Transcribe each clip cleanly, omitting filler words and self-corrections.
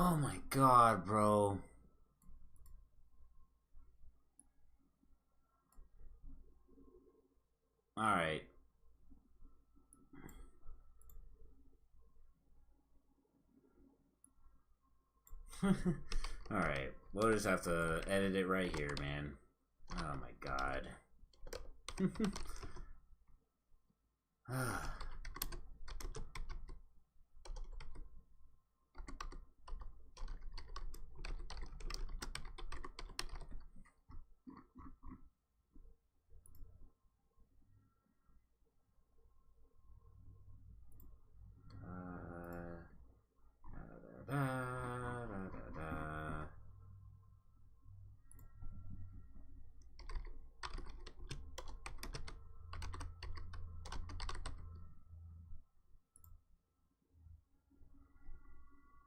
Oh my god, bro. Alright. Alright. We'll just have to edit it right here, man. Oh my god.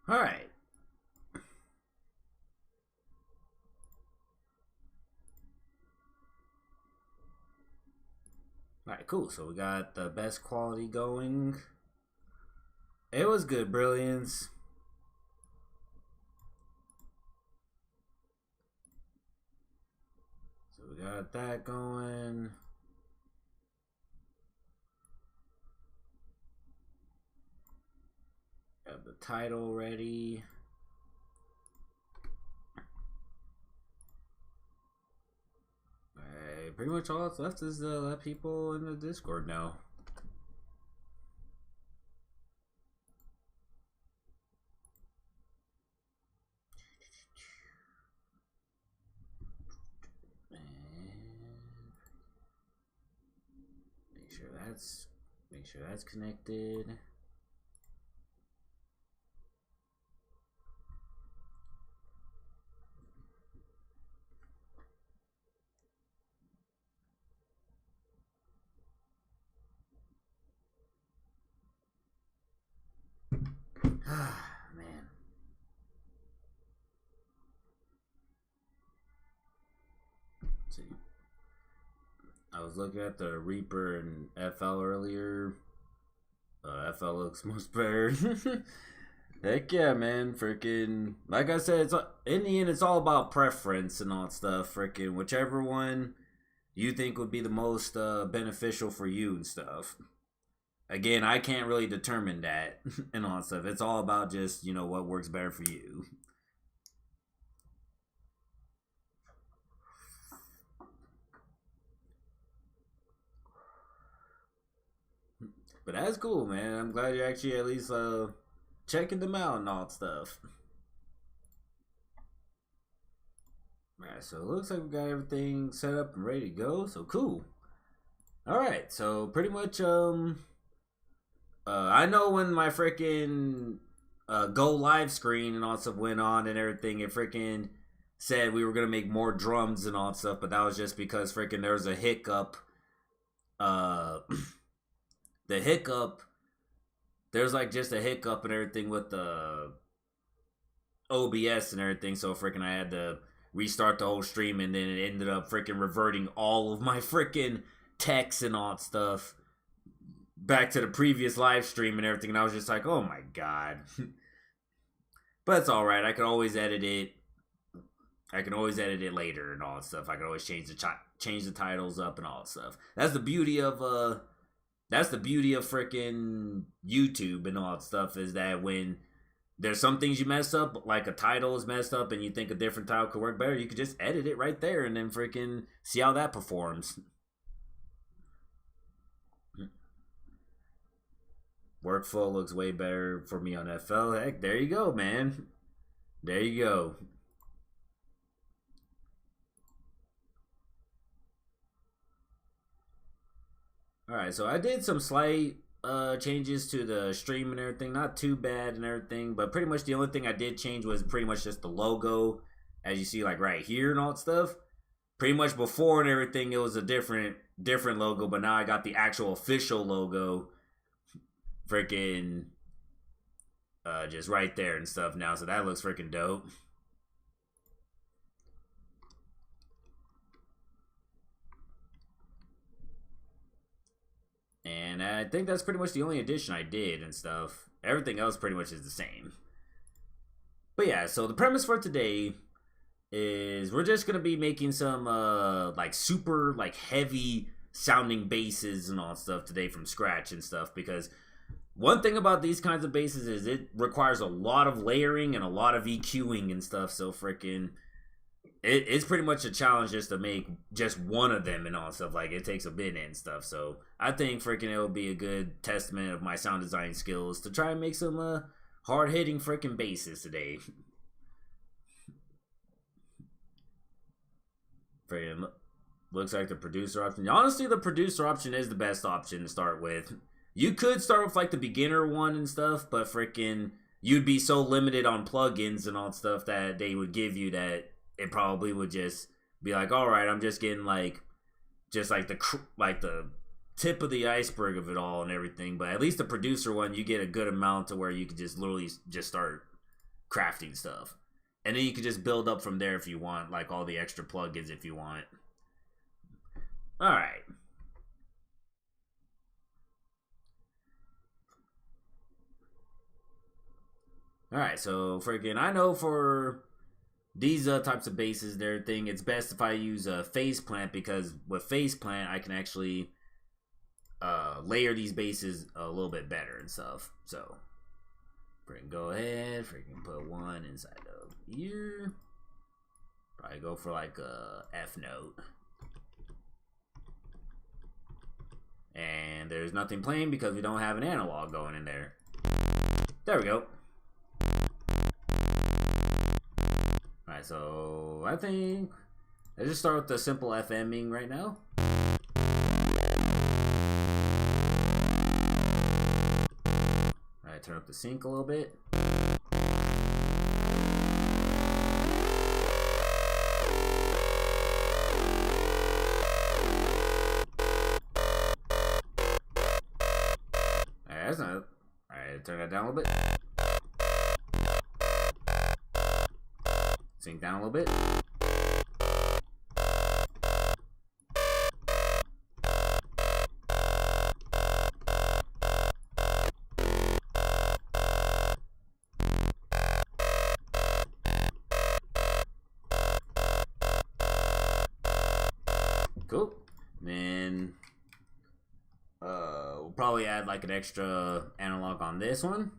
Alright. Alright, cool. So we got the best quality going. It was good, Brilliance. So we got that going. Got the title ready. Pretty much all that's left is to let people in the Discord know. Make sure that's connected. Man. Let's see. I was looking at the Reaper and FL earlier. FL looks much better. Heck yeah, man. Freaking, like I said, it's in the end, it's all about preference and all that stuff. Freaking, whichever one you think would be the most beneficial for you and stuff. Again, I can't really determine that and all that stuff. It's all about just, you know, what works better for you. But that's cool, man. I'm glad you're actually at least checking them out and all that stuff. Alright, so it looks like we got everything set up and ready to go. So cool. Alright, so pretty much I know when my freaking go live screen and all that stuff went on and everything, it freaking said we were gonna make more drums and all that stuff, but that was just because freaking there was a hiccup. The hiccup, there's like just a hiccup and everything with the OBS and everything, so freaking I had to restart the whole stream, and then it ended up freaking reverting all of my freaking text and all that stuff back to the previous live stream and everything, and I was just like, oh my god. But it's alright, I can always edit it. I can always edit it later and all that stuff. I can always change the titles up and all that stuff. That's the beauty of freaking YouTube and all that stuff, is that when there's some things you mess up, like a title is messed up and you think a different title could work better, you could just edit it right there and then freaking see how that performs. Workflow looks way better for me on FL. Heck, there you go, man. There you go. Alright, so I did some slight changes to the stream and everything. Not too bad and everything, but pretty much the only thing I did change was pretty much just the logo, as you see like right here and all that stuff. Pretty much before and everything, it was a different logo, but now I got the actual official logo freaking just right there and stuff now, so that looks freaking dope. And I think that's pretty much the only addition I did and stuff. Everything else pretty much is the same. But yeah, so the premise for today is we're just gonna be making some like super like heavy sounding basses and all stuff today from scratch and stuff, because one thing about these kinds of basses is it requires a lot of layering and a lot of EQing and stuff. So freaking it's pretty much a challenge just to make just one of them and all stuff. Like, it takes a bit and stuff. So I think freaking it'll be a good testament of my sound design skills to try and make some hard hitting freaking basses today. Freaking looks like the producer option. Honestly, the producer option is the best option to start with. You could start with like the beginner one and stuff, but freaking you'd be so limited on plugins and all stuff that they would give you that it probably would just be like, all right, I'm just getting like just like the tip of the iceberg of it all and everything. But at least the producer one, you get a good amount to where you could just literally just start crafting stuff, and then you could just build up from there if you want, like all the extra plugins if you want. All right. Alright, so freaking, I know for these types of basses, their thing, it's best if I use a phase plant, because with phase plant, I can actually layer these basses a little bit better and stuff. So, freaking go ahead, freaking put one inside of here. Probably go for like a F note. And there's nothing playing because we don't have an analog going in there. There we go. Alright, so I think let's just start with the simple FMing right now. Alright, turn up the sync a little bit. Alright, that's not. Alright, turn that down a little bit. Sync down a little bit. Cool. And then we'll probably add like an extra analog on this one.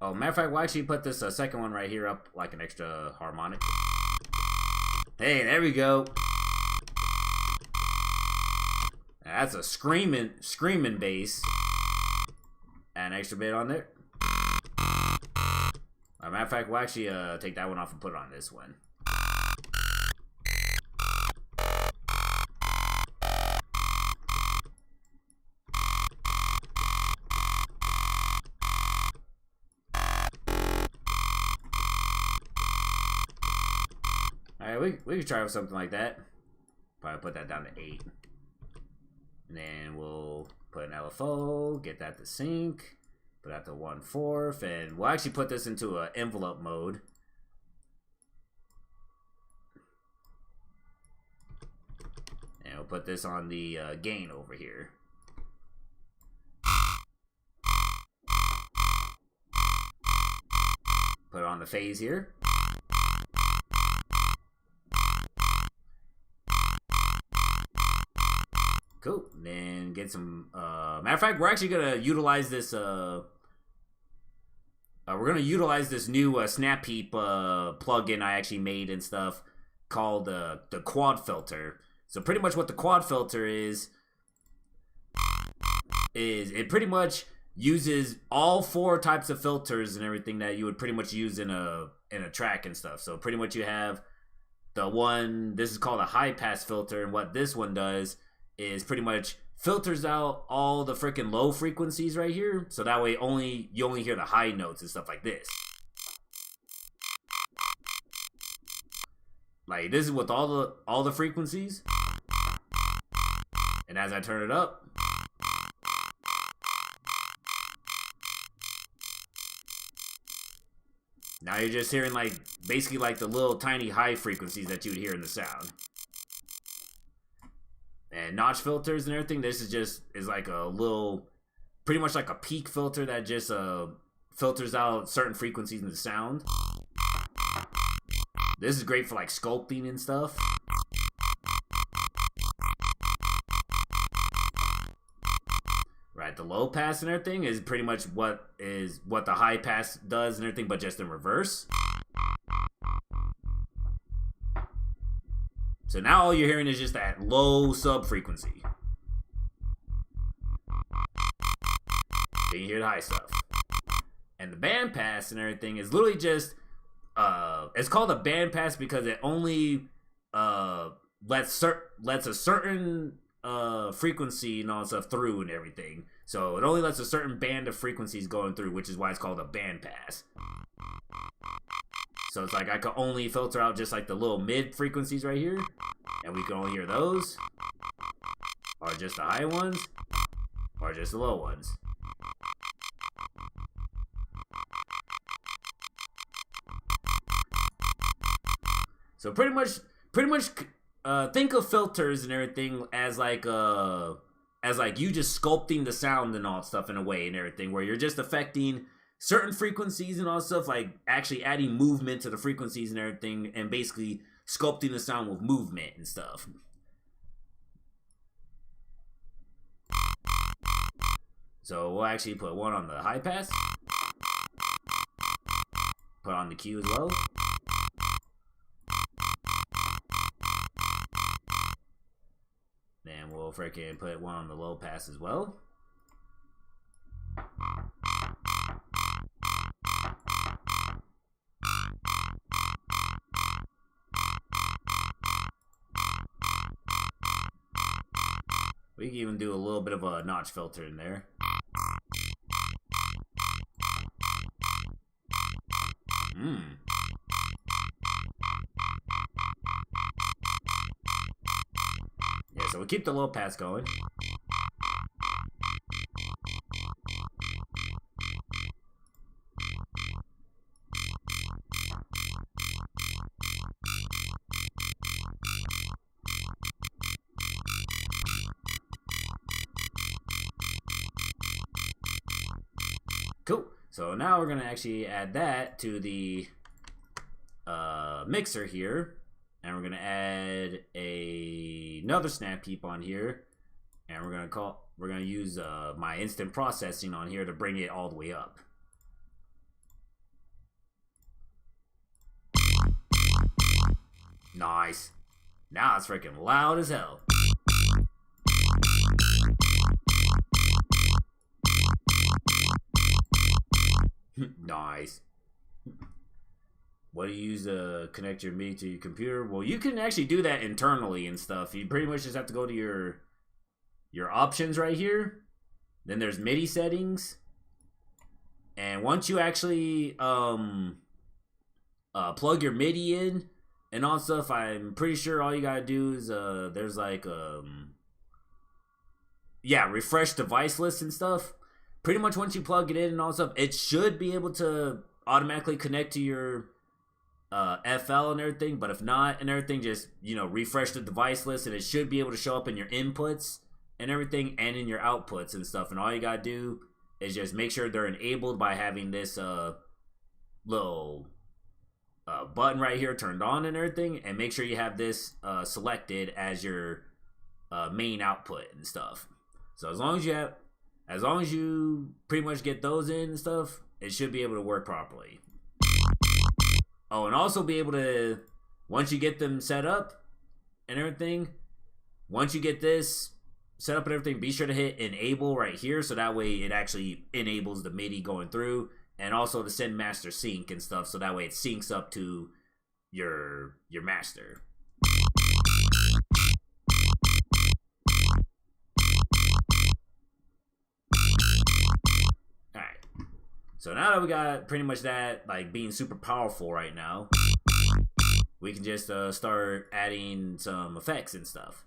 Oh, matter of fact, we'll actually put this second one right here up like an extra harmonic. Hey, there we go. That's a screaming bass. Add an extra bit on there. Matter of fact, we'll actually take that one off and put it on this one. Alright, we could try with something like that. Probably put that down to 8. And then we'll put an LFO, get that to sync, put that to 1/4, and we'll actually put this into an envelope mode. And we'll put this on the gain over here. Put it on the phase here. Cool. Then get some. Matter of fact, we're actually gonna utilize this. We're gonna utilize this new Snap Heap plugin I actually made and stuff called the quad filter. So pretty much what the quad filter is it pretty much uses all 4 types of filters and everything that you would pretty much use in a track and stuff. So pretty much you have the one. This is called a high pass filter, and what this one does is pretty much filters out all the freaking low frequencies right here, so that way you only hear the high notes and stuff like this. Like, this is with all the frequencies, and as I turn it up, now you're just hearing like basically like the little tiny high frequencies that you would hear in the sound. And notch filters and everything, this is like a little, pretty much like a peak filter that just filters out certain frequencies in the sound. This is great for like sculpting and stuff. Right, the low pass and everything is pretty much what the high pass does and everything, but just in reverse. So now all you're hearing is just that low sub frequency. Then you hear the high stuff. And the band pass and everything is literally just it's called a band pass because it only lets a certain frequency and all stuff through and everything. So it only lets a certain band of frequencies going through, which is why it's called a band pass. So it's like I can only filter out just like the little mid frequencies right here, and we can only hear those, or just the high ones, or just the low ones. So pretty much think of filters and everything as like you just sculpting the sound and all that stuff in a way and everything, where you're just affecting certain frequencies and all that stuff, like actually adding movement to the frequencies and everything, and basically sculpting the sound with movement and stuff. So we'll actually put one on the high pass, put on the Q as well. Then we'll freaking put one on the low pass as well. We can even do a little bit of a notch filter in there. Yeah, so we'll keep the low pass going. Cool. So now we're gonna actually add that to the mixer here, and we're gonna add another snap heap on here, and we're gonna use my instant processing on here to bring it all the way up. Nice. Now it's freaking loud as hell. Nice. What do you use to connect your MIDI to your computer? Well, you can actually do that internally and stuff. You pretty much just have to go to your options right here. Then there's MIDI settings. And once you actually plug your MIDI in and all stuff, I'm pretty sure all you gotta do is there's like refresh device list and stuff. Pretty much once you plug it in and all stuff, it should be able to automatically connect to your FL and everything. But if not and everything, just, you know, refresh the device list and it should be able to show up in your inputs and everything and in your outputs and stuff. And all you gotta do is just make sure they're enabled by having this little button right here turned on and everything, and make sure you have this selected as your main output and stuff. So as long as you pretty much get those in and stuff, it should be able to work properly. Oh, and also be able to, once you get them set up and everything, once you get this set up and everything, be sure to hit enable right here, so that way it actually enables the MIDI going through, and also to send master sync and stuff, so that way it syncs up to your master. So now that we got pretty much that, like, being super powerful right now, we can just start adding some effects and stuff.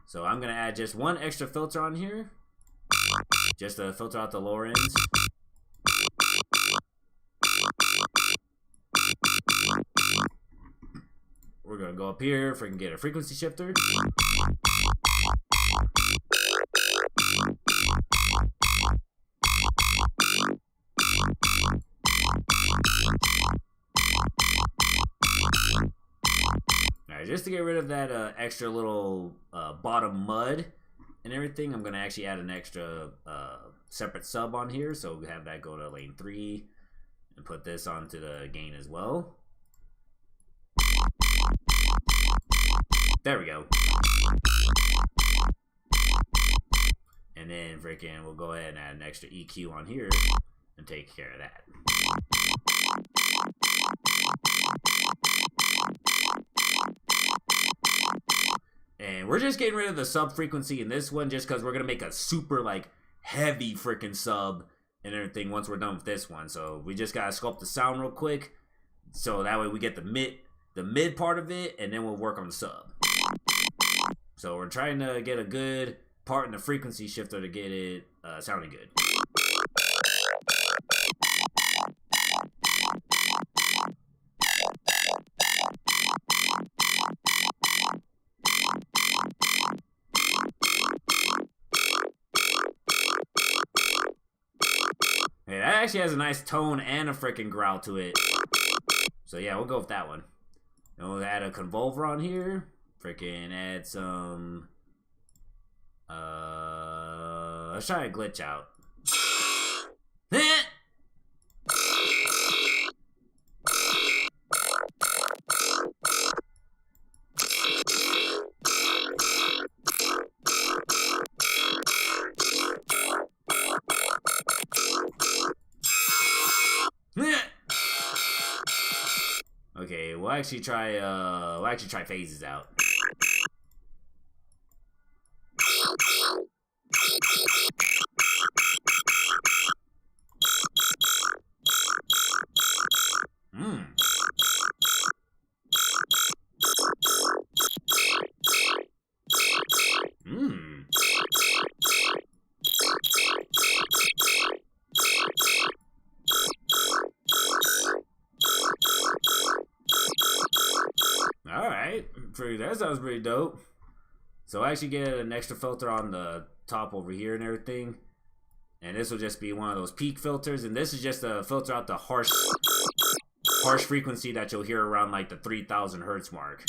So I'm going to add just one extra filter on here, just to filter out the lower ends. We're going to go up here if we can get a frequency shifter. Alright, just to get rid of that extra little bottom mud and everything, I'm gonna actually add an extra separate sub on here. So we have that go to lane 3 and put this onto the gain as well. There we go. And then freaking we'll go ahead and add an extra EQ on here and take care of that. And we're just getting rid of the sub frequency in this one just because we're gonna make a super like heavy freaking sub and everything once we're done with this one. So we just gotta sculpt the sound real quick, so that way we get the mid part of it, and then we'll work on the sub. So we're trying to get a good part in the frequency shifter to get it sounding good. Hey, that actually has a nice tone and a freaking growl to it. So yeah, we'll go with that one. And we'll add a convolver on here. Freaking add some let's try a glitch out. Okay, we'll actually try phases out. Alright, that sounds pretty dope. So I actually get an extra filter on the top over here and everything. And this will just be one of those peak filters. And this is just to filter out the harsh frequency that you'll hear around like the 3000 hertz mark.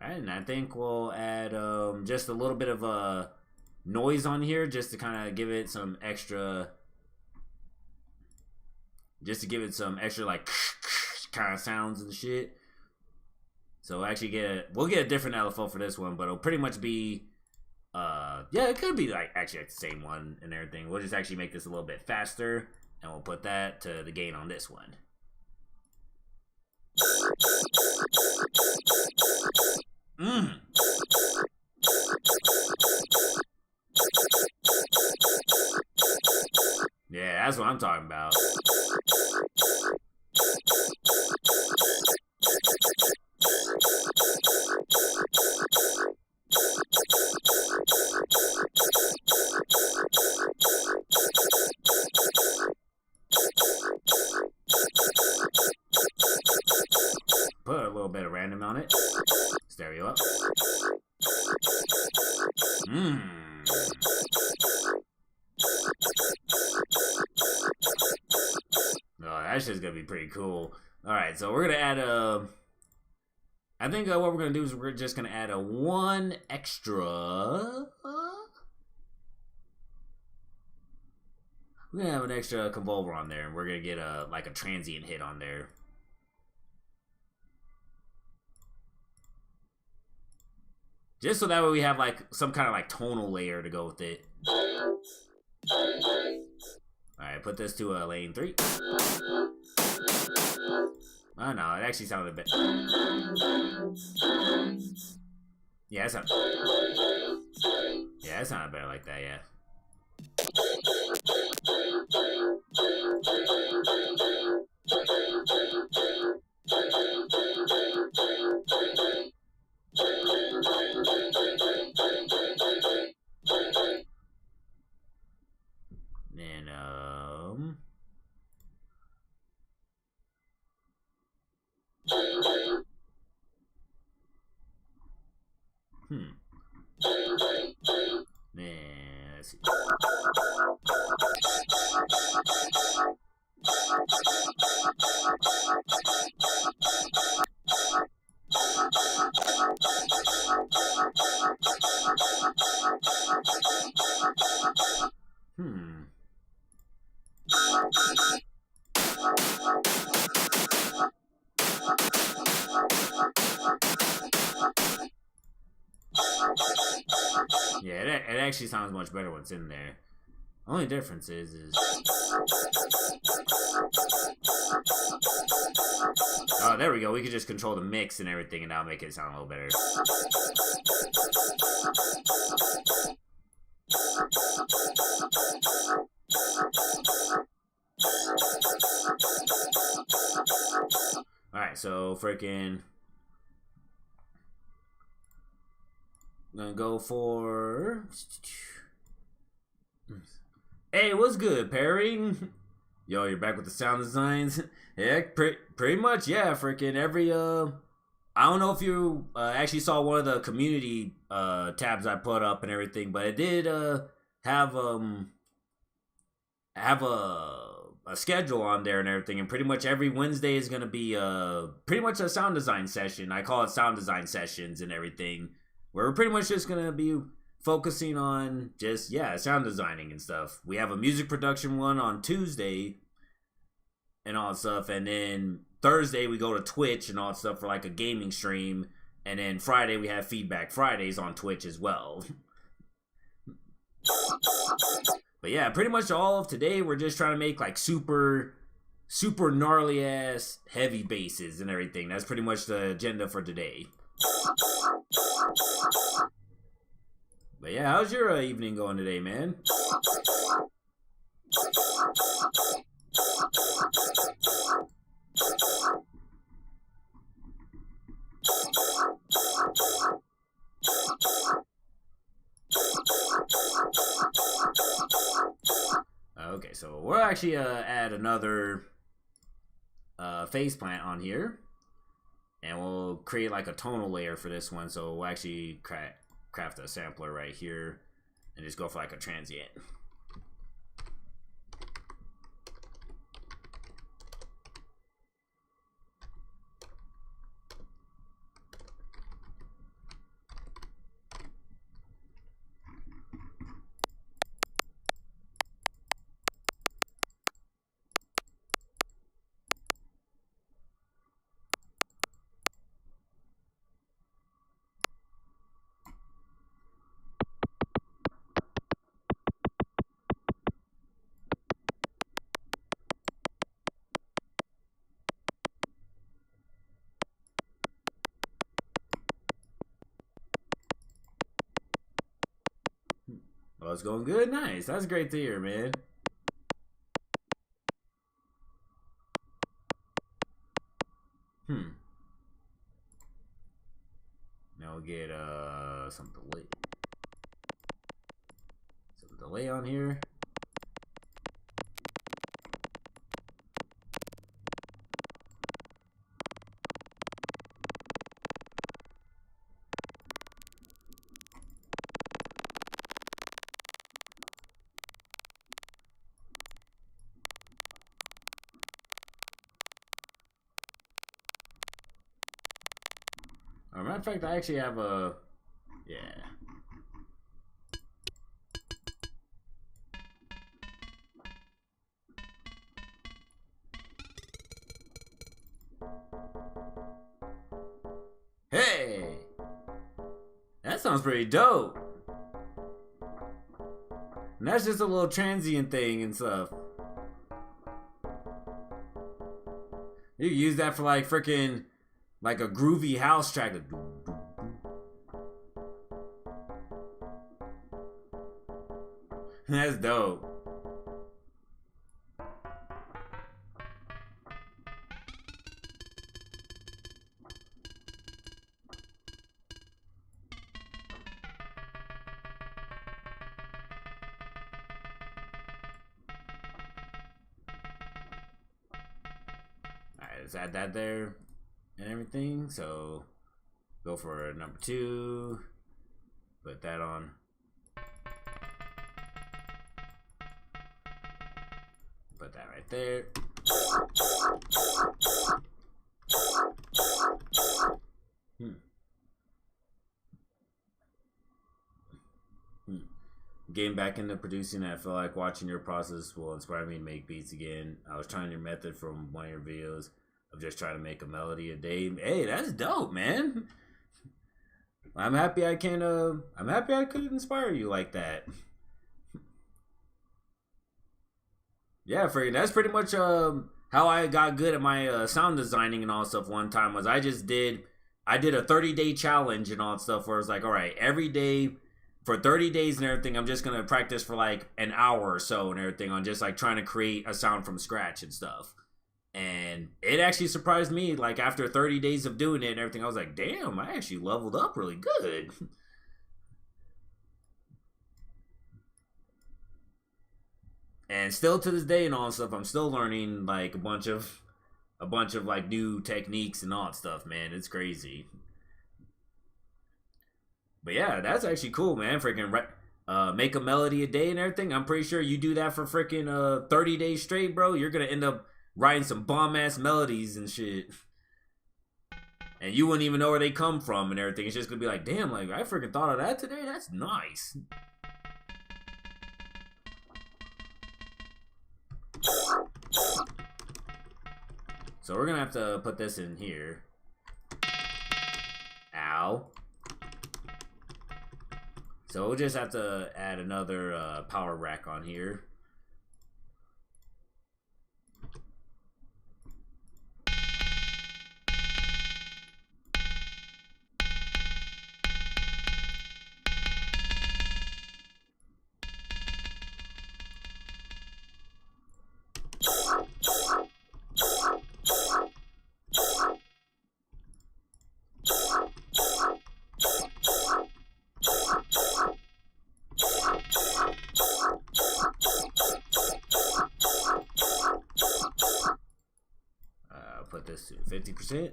And I think we'll add just a little bit of noise on here just to kind of give it some extra, like kind of sounds and shit. So we'll actually we'll get a different LFO for this one, but it'll pretty much be yeah, it could be like actually like the same one and everything. We'll just actually make this a little bit faster, and we'll put that to the gain on this one. Yeah, that's what I'm talking about. Put a little bit of random on it. Stereo up. Oh, that's just gonna be pretty cool. Alright, so we're gonna add I think what we're gonna do is we're just gonna add one extra. We're gonna have an extra convolver on there, and we're gonna get like a transient hit on there. Just so that way we have like some kind of like tonal layer to go with it. Alright, put this to lane 3. Oh no, it actually sounded a bit. Yeah, that sounded better like that, yeah. And Man, let's see. Yeah, it actually sounds much better when it's in there. Only difference is oh, there we go. We could just control the mix and everything, and that'll make it sound a little better. Alright, so freaking I'm gonna go for hey, what's good, Perry? Yo, you're back with the sound designs? Yeah, pretty much, yeah, freaking every I don't know if you actually saw one of the community tabs I put up and everything, but it did have a schedule on there and everything, and pretty much every Wednesday is gonna be pretty much a sound design session. I call it sound design sessions and everything, where we're pretty much just gonna be focusing on just sound designing and stuff. We have a music production one on Tuesday and all that stuff, and then Thursday we go to Twitch and all that stuff for like a gaming stream, and then Friday we have Feedback Fridays on Twitch as well. But yeah, pretty much all of today we're just trying to make like super gnarly ass heavy basses and everything. That's pretty much the agenda for today. But yeah, how's your evening going today, man? Okay, so we'll actually add another phase plant on here, and we'll create like a tonal layer for this one. So we'll actually craft a sampler right here and just go for like a transient. Well, it's going good. Nice. That's great to hear, man. Now we'll get some delay on here. Matter of fact, I actually have a Hey! That sounds pretty dope. And that's just a little transient thing and stuff. You can use that for like freaking like a groovy house track. That's dope. Alright, let's add that there and everything. So go for number 2. Put that on. Put that right there. Getting back into producing, I feel like watching your process will inspire me to make beats again. I was trying your method from one of your videos of just trying to make a melody a day. Hey, that's dope, man. I'm happy I can. I'm happy I could inspire you like that. Yeah, freaking. That's pretty much how I got good at my sound designing and all stuff. One time was I did a 30-day challenge and all that stuff where it's like, all right, every day for 30 days and everything, I'm just gonna practice for like an hour or so and everything on just like trying to create a sound from scratch and stuff. And it actually surprised me, like after 30 days of doing it and everything, I was like, damn, I actually leveled up really good. And still to this day and all that stuff, I'm still learning like a bunch of like new techniques and all that stuff, man. It's crazy. But yeah, that's actually cool, man. Freaking make a melody a day and everything. I'm pretty sure you do that for freaking 30 days straight, bro. You're gonna end up writing some bomb ass melodies and shit. And you wouldn't even know where they come from and everything. It's just gonna be like, damn, like I freaking thought of that today. That's nice. So we're gonna have to put this in here. Ow. So we'll just have to add another power rack on here. Put this to 50%.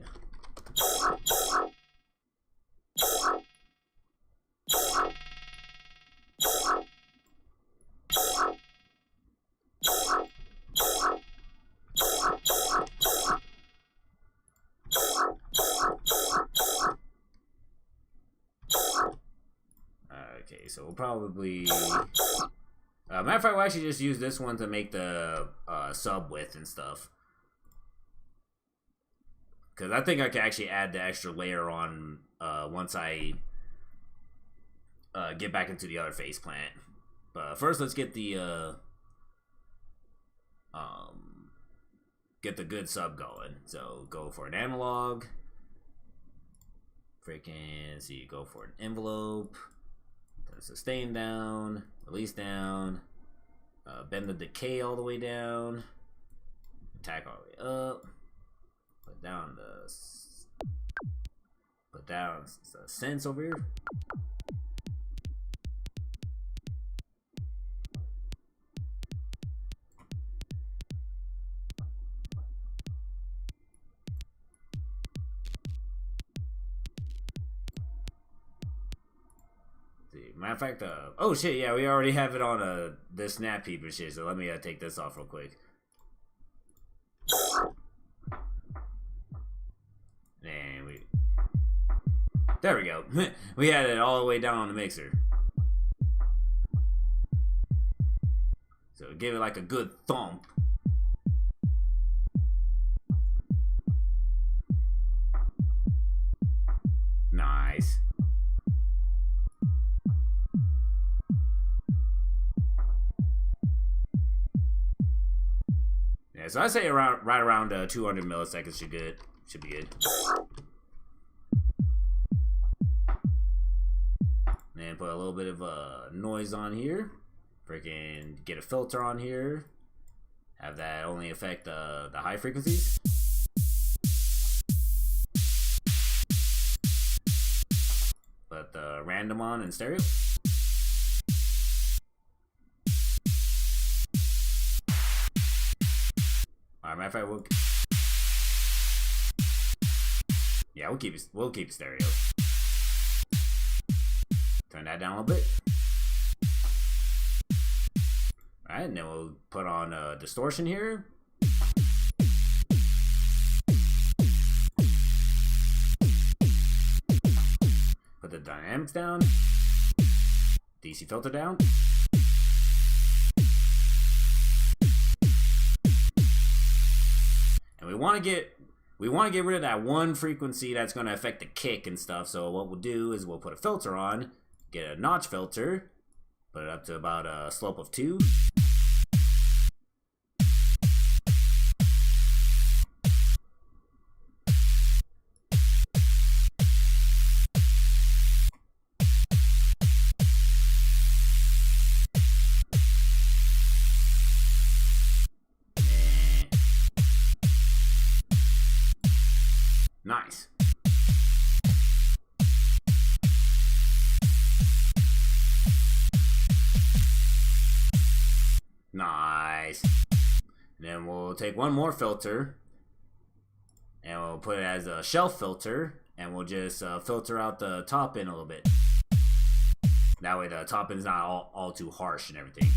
Okay, so we'll probably matter of fact, we'll actually just use this one to make the sub width and stuff. Because I think I can actually add the extra layer on once I get back into the other face plant. But first, let's get the good sub going. So go for an analog. Freaking see, go for an envelope. Sustain down, release down, bend the decay all the way down, attack all the way up. Put down the sense over here. See, matter of fact, oh shit, yeah, we already have it on this snap peep and shit. So let me take this off real quick. There we go. We had it all the way down on the mixer. So give it like a good thump. Nice. Yeah, so I say right around 200 milliseconds should be good. And put a little bit of noise on here. Freaking get a filter on here. Have that only affect the high frequencies. Put the random on in stereo. Alright, matter of fact, we'll keep it stereo. Turn that down a little bit. Alright, and then we'll put on distortion here. Put the dynamics down. DC filter down. And we want to get rid of that one frequency that's going to affect the kick and stuff. So what we'll do is we'll put a filter on, get a notch filter, put it up to about a slope of 2. Nice. Nice. And then we'll take one more filter and we'll put it as a shelf filter, and we'll just filter out the top end a little bit. That way the top end's not all too harsh and everything.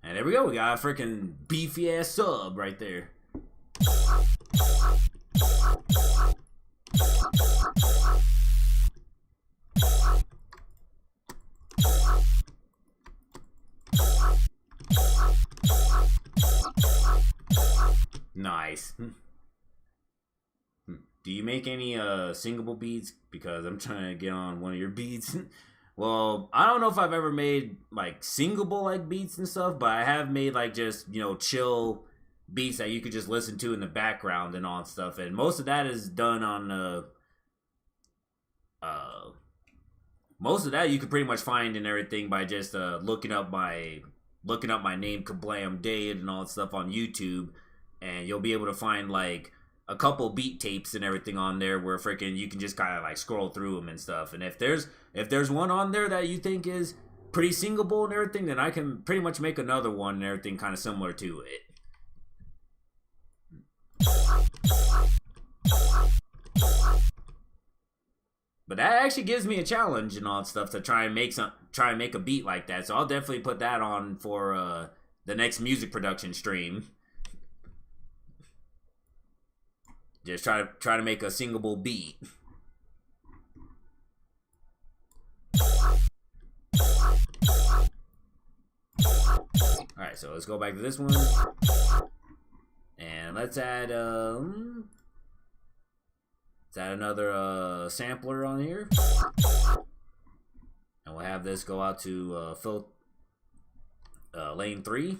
And there we go, we got a freaking beefy ass sub right there. Nice. Do you make any singable beats? Because I'm trying to get on one of your beats. Well, I don't know if I've ever made like singable like beats and stuff, but I have made like just, you know, chill beats that you could just listen to in the background and all that stuff. And most of that is done on most of that you could pretty much find and everything by just looking up my name KaBlamDayud and all that stuff on YouTube, and you'll be able to find like a couple beat tapes and everything on there where freaking you can just kind of like scroll through them and stuff. And if there's one on there that you think is pretty singable and everything, then I can pretty much make another one and everything kind of similar to it. But that actually gives me a challenge and all that stuff to try and make a beat like that. So I'll definitely put that on for the next music production stream. Just try to make a singable beat. Alright, so let's go back to this one. And let's add another sampler on here. And we'll have this go out to lane 3.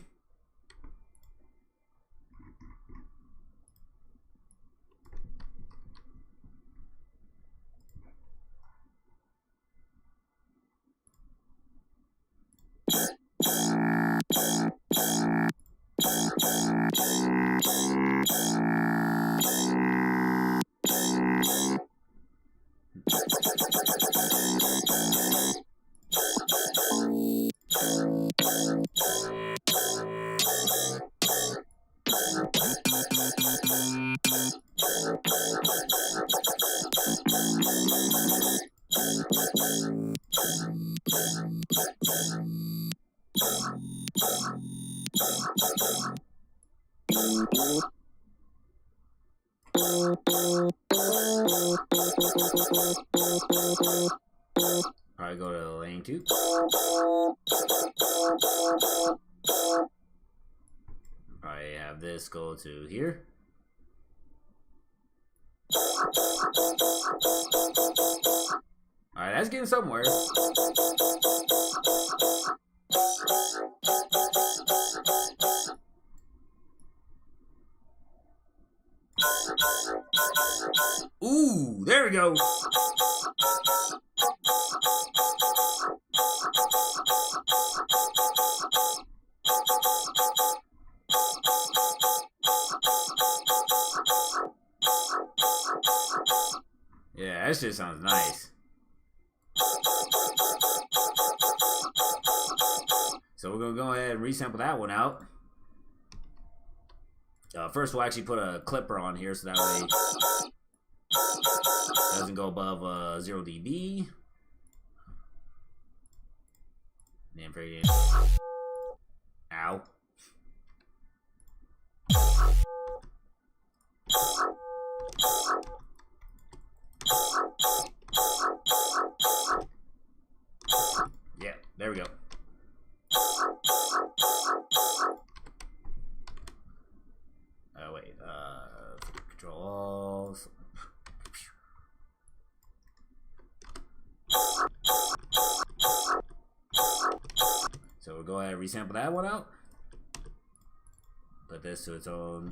Alright, go to lane 2. Alright, have this go to here. Alright, that's getting somewhere. Ooh, there we go. Yeah, that shit sounds nice. So we're gonna go ahead and resample that one out. First, we'll actually put a clipper on here so that way it doesn't go above 0 dB. And freaking ow. Yeah, there we go. Oh wait, control all. So we'll go ahead and resample that one out. Put this to its own.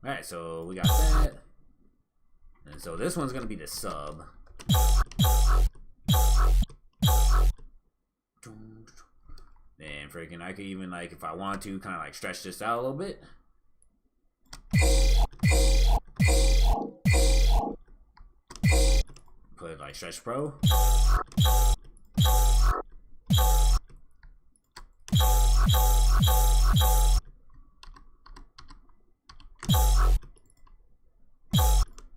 Alright, so we got that. And so this one's gonna be the sub. And freaking, I could even, like, if I want to, kind of like stretch this out a little bit. Put it like Stretch Pro.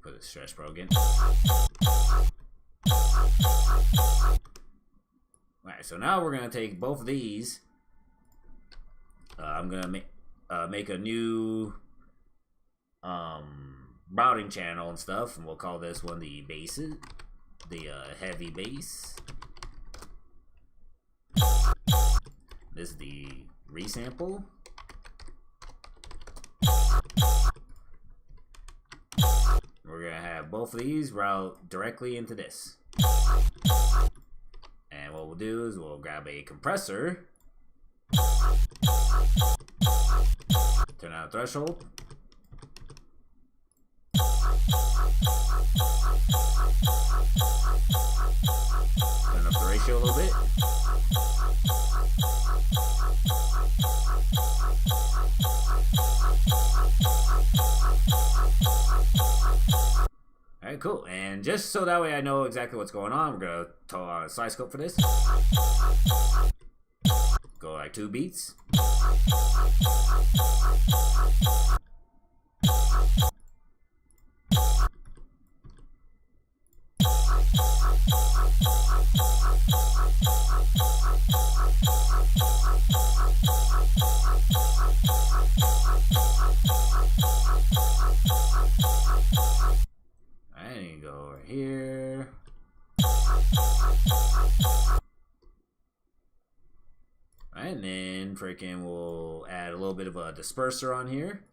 Put it Stretch Pro again. Alright, so now we're gonna take both of these. I'm gonna make a new routing channel and stuff, and we'll call this one the basses, the heavy bass. This is the resample. We're gonna have both of these route directly into this. And what we'll do is we'll grab a compressor, turn on the threshold, turn up the ratio a little bit, alright, cool. And just so that way I know exactly what's going on, we're gonna throw on a side scope for this. Go like 2 beats. And go over here. And then freaking we'll add a little bit of a disperser on here.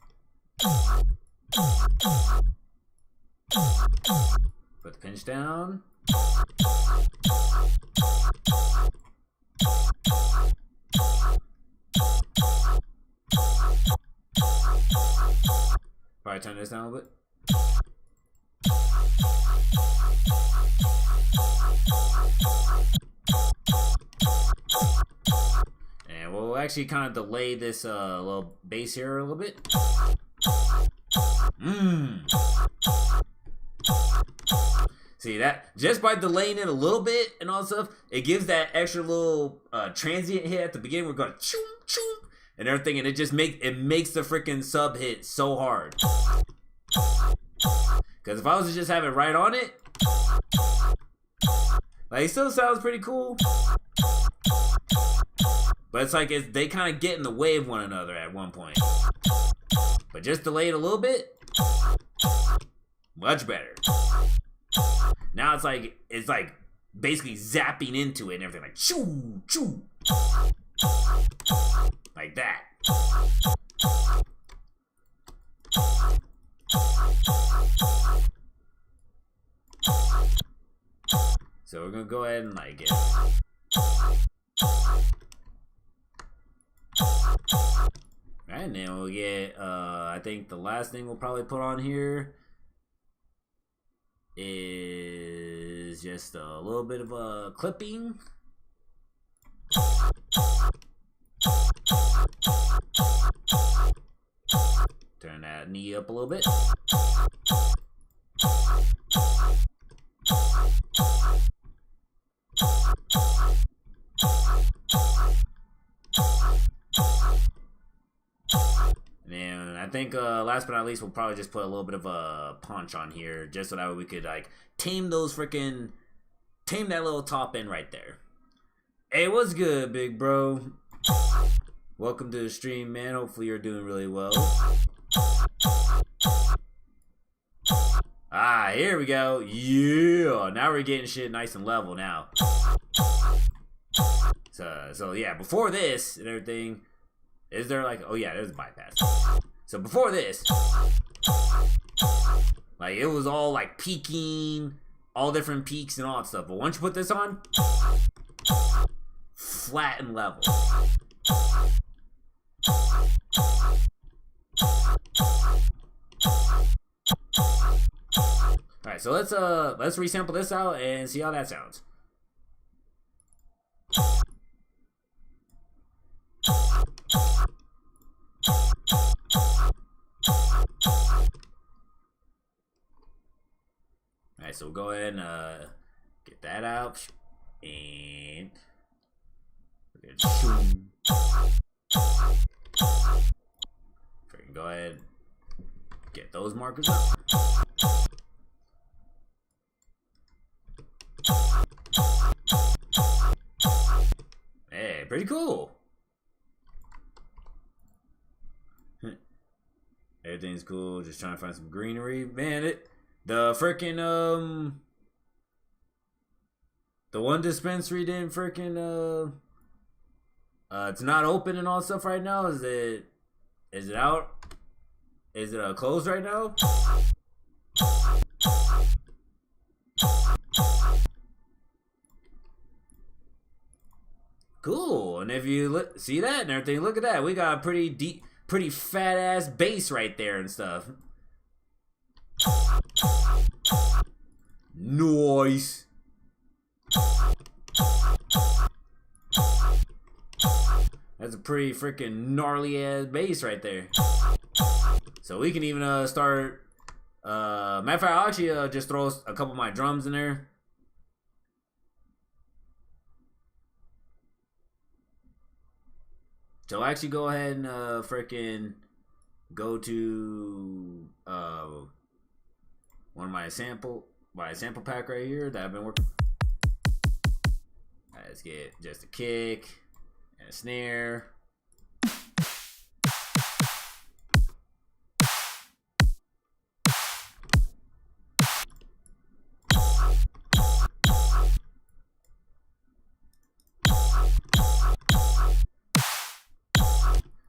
Put the pinch down. Probably turn this down a bit. And we'll actually kind of delay this little bass here a little bit. See that? Just by delaying it a little bit and all that stuff, it gives that extra little transient hit at the beginning. We're going choom choom and everything, and it makes the freaking sub hit so hard. Because if I was to just have it right on it, like, it still sounds pretty cool. But it's like they kind of get in the way of one another at one point. But just delay it a little bit, much better. Now it's like basically zapping into it and everything, like choo choo, like that. So we're gonna go ahead and like get. Alright, and then we'll get, I think the last thing we'll probably put on here is just a little bit of a clipping. Turn that that knee up a little bit. And I think last but not least, we'll probably just put a little bit of a punch on here, just so that way we could like tame that little top end right there. Hey, what's good, big bro? Welcome to the stream, man. Hopefully you're doing really well. Ah, here we go. Yeah, now we're getting shit nice and level now. So yeah, before this and everything, is there like, oh yeah, there's a bypass. So before this, like it was all like peaking, all different peaks and all that stuff. But once you put this on, flat and level. Alright, so let's resample this out and see how that sounds. Alright, so we'll go ahead and get that out and we're gonna go ahead get those markers up. Hey, pretty cool. Everything's cool. Just trying to find some greenery. Man, the freaking the one dispensary didn't freaking it's not open and all stuff right now. Is it out? Is it closed right now? Cool. And if you see that and everything, look at that. We got a pretty deep, pretty fat ass base right there and stuff. Nice. That's a pretty freaking gnarly ass base right there. So we can even start. Matter of fact, I'll actually just throw a couple of my drums in there. So I'll actually go ahead and freaking go to one of my sample pack right here that I've been working. Alright, let's get just a kick and a snare.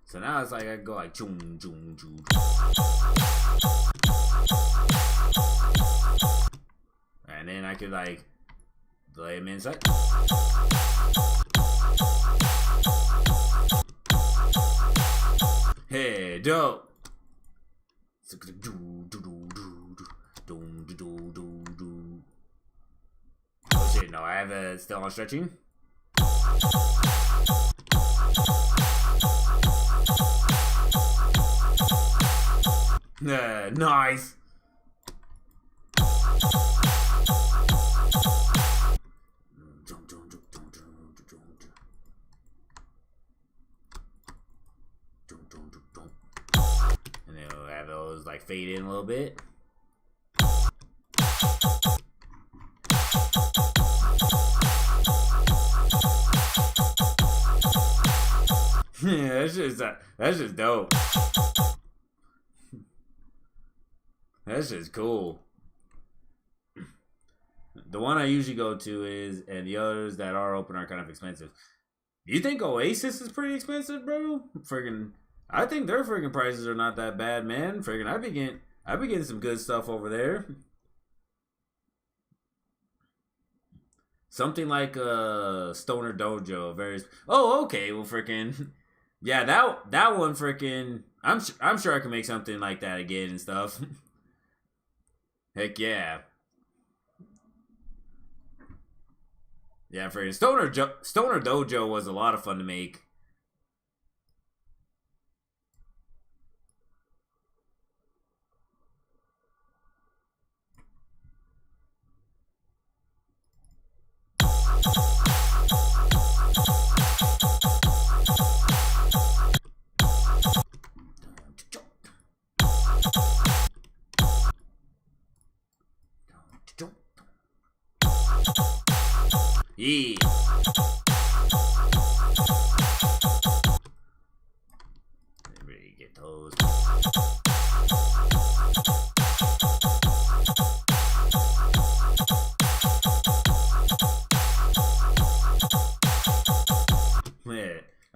So now it's like I can go like choom choom choom. And then I could like lay them inside. Hey, dope. Oh shit, no, I have it still on stretching. Nice. And then we'll have those like fade in a little bit. Yeah, that's just dope. That's just cool. The one I usually go to is, and the others that are open are kind of expensive. You think Oasis is pretty expensive, bro? Friggin', I think their friggin' prices are not that bad, man. Friggin', I be getting some good stuff over there. Something like Stoner Dojo, oh, okay, well, freaking, yeah, that one, freaking, I'm sure I can make something like that again and stuff. Heck yeah. Yeah, freaking Stoner Dojo was a lot of fun to make.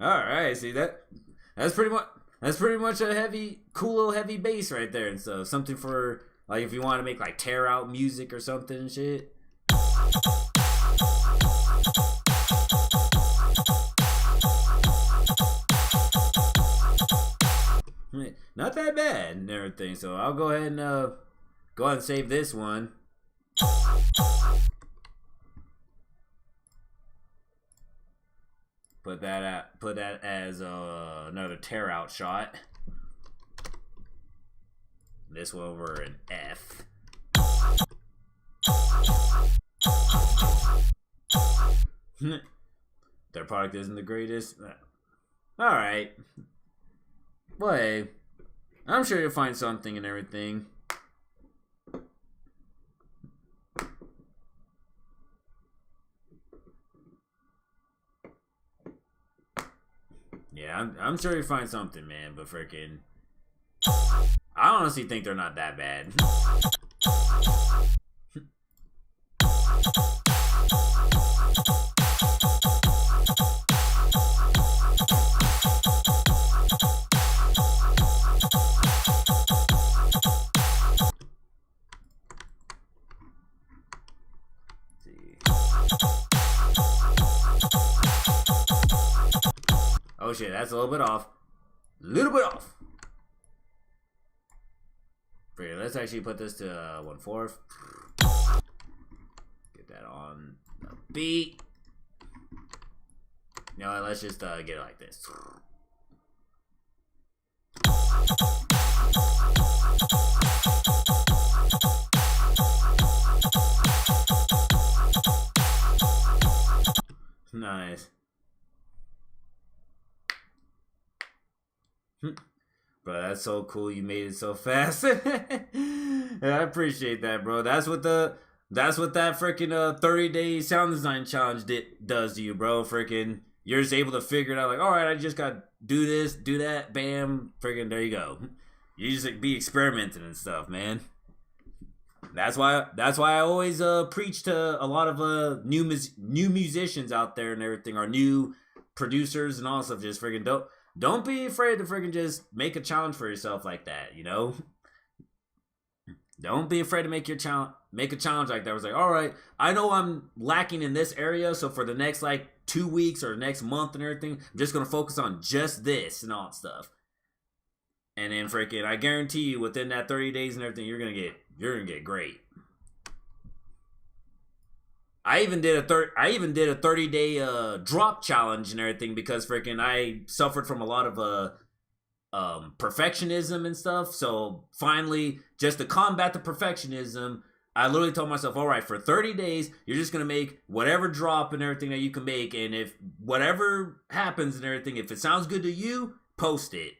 All right, see that's pretty much a heavy, cool little heavy bass right there and stuff. Something for like if you want to make like tear out music or something and shit. Not that bad and everything. So I'll go ahead and save this one. Put that as another tear out shot. This one we're an F. Their product isn't the greatest. Alright. Well, hey, I'm sure you'll find something and everything. Yeah, I'm sure you'll find something, man, but freaking I honestly think they're not that bad. Oh shit, that's a little bit off. Little bit off. Let's actually put this to 1/4. Get that on the beat. You know what, let's just get it like this. Nice. Bro, that's so cool. You made it so fast. I appreciate that, bro. That's what that freaking 30-day sound design challenge does to you, bro. Freaking, you're just able to figure it out. Like, all right, I just got do this, do that, bam, freaking, there you go. You just like, be experimenting and stuff, man. That's why I always preach to a lot of new musicians out there and everything, or new producers and all stuff. Just freaking don't be afraid to freaking just make a challenge for yourself like that, you know? Don't be afraid to make a challenge like that. It was like, all right, I know I'm lacking in this area, so for the next like 2 weeks or next month and everything, I'm just gonna focus on just this and all that stuff. And then freaking, I guarantee you, within that 30 days and everything, you're gonna get great. I even did a 30-day drop challenge and everything because freaking I suffered from a lot of perfectionism and stuff. So finally, just to combat the perfectionism, I literally told myself, all right, for 30 days, you're just gonna make whatever drop and everything that you can make, and if whatever happens and everything, if it sounds good to you, post it.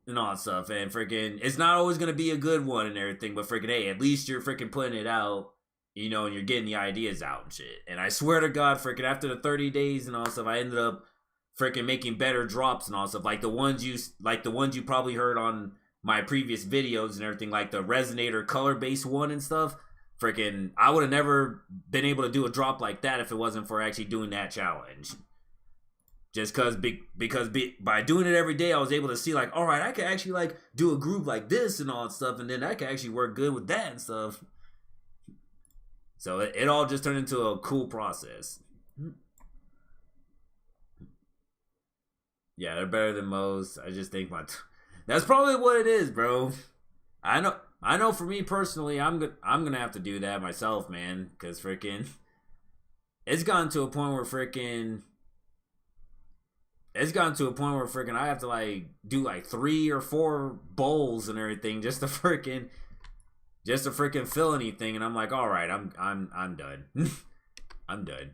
And all that stuff. And freaking, it's not always gonna be a good one and everything, but freaking, hey, at least you're freaking putting it out. You know, and you're getting the ideas out and shit. And I swear to God, freaking after the 30 days and all stuff, I ended up freaking making better drops and all stuff. Like the ones you probably heard on my previous videos and everything, like the resonator color base one and stuff. Freaking, I would have never been able to do a drop like that if it wasn't for actually doing that challenge. Just because by doing it every day, I was able to see like, all right, I can actually like do a groove like this and all that stuff, and then I can actually work good with that and stuff. So it all just turned into a cool process. Yeah, they're better than most. I just think that's probably what it is, bro. I know. For me personally, I'm gonna have to do that myself, man. Cause freaking, it's gotten to a point where freaking I have to like do like 3 or 4 bowls and everything just to freaking fill anything, and I'm like, all right, I'm done. I'm done.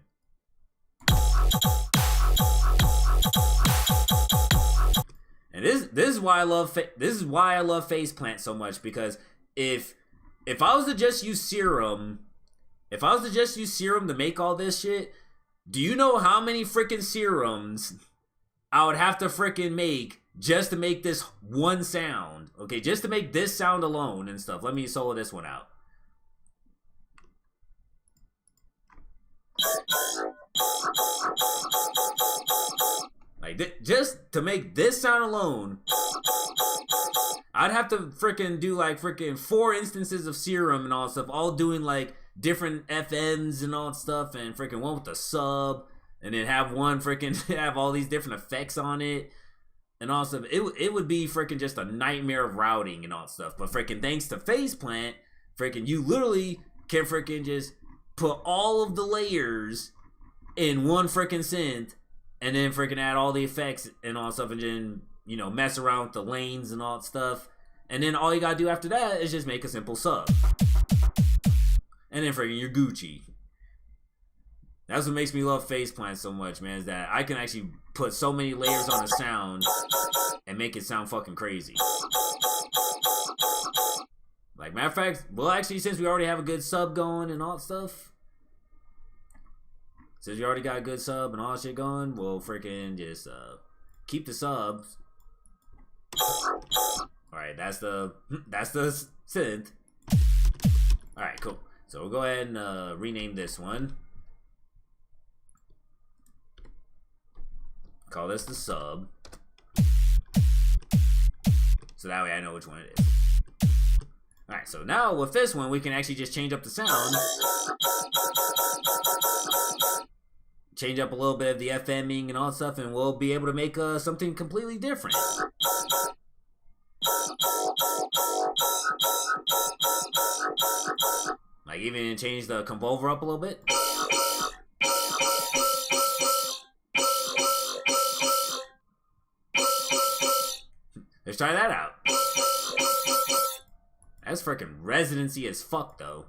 And this is why I love Faceplant so much, because if I was to just use serum, to make all this shit, do you know how many freaking serums I would have to freaking make just to make this one sound? Okay, just to make this sound alone and stuff. Let me solo this one out. Like, just to make this sound alone, I'd have to freaking do like freaking 4 instances of Serum and all that stuff, all doing like different FMs and all that stuff, and freaking one with the sub, and then have one freaking have all these different effects on it and all that stuff. It would be freaking just a nightmare of routing and all that stuff. But freaking thanks to Faceplant, freaking you literally can freaking just put all of the layers in one freaking synth, and then freaking add all the effects and all that stuff, and then, you know, mess around with the lanes and all that stuff. And then all you gotta do after that is just make a simple sub. And then freaking you're Gucci. That's what makes me love Faceplant so much, man, is that I can actually put so many layers on a sound and make it sound fucking crazy. Like, matter of fact, well, actually, since we already have a good sub going and all that stuff, since you already got a good sub and all that shit going, we'll freaking just keep the subs. Alright, that's the synth. Alright, cool. So we'll go ahead and rename this one. Call this the sub. So that way I know which one it is. Alright, so now with this one, we can actually just change up the sound. Change up a little bit of the FMing and all that stuff, and we'll be able to make something completely different. Like, even change the convolver up a little bit. Let's try that out. That's freaking residency as fuck, though.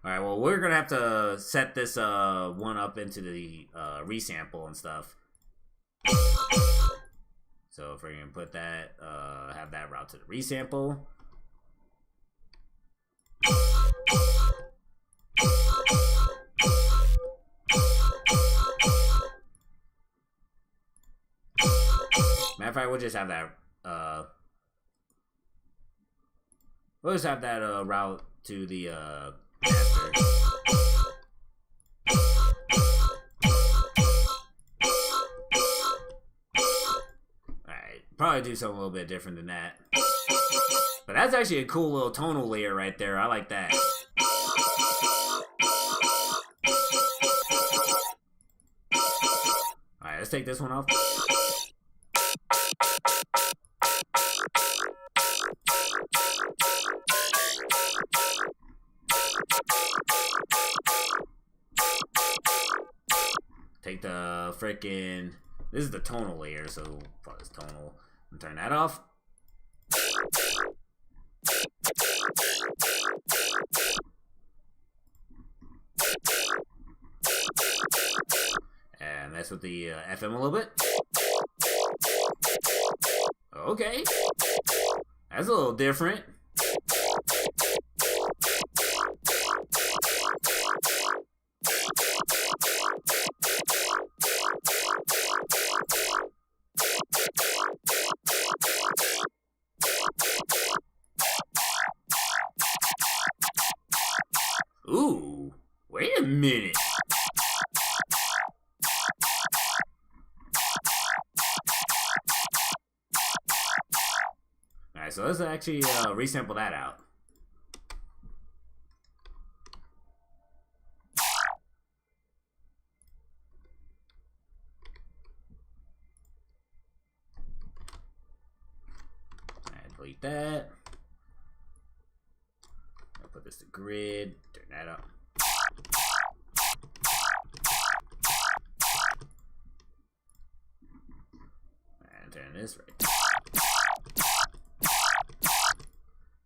Alright, well, we're gonna have to set this one up into the resample and stuff. So if we're gonna put that, have that route to the resample. Matter of fact, we'll just have that, route to the, master. Alright, probably do something a little bit different than that. But that's actually a cool little tonal layer right there. I like that. Alright, let's take this one off. Take the frickin'... This is the tonal layer, so probably this tonal. And turn that off. And mess with the FM a little bit. Okay. That's a little different. Ooh, wait a minute. Alright, so let's actually resample that out. Alright, delete that. I'll put this to grid, turn that up. And turn this right.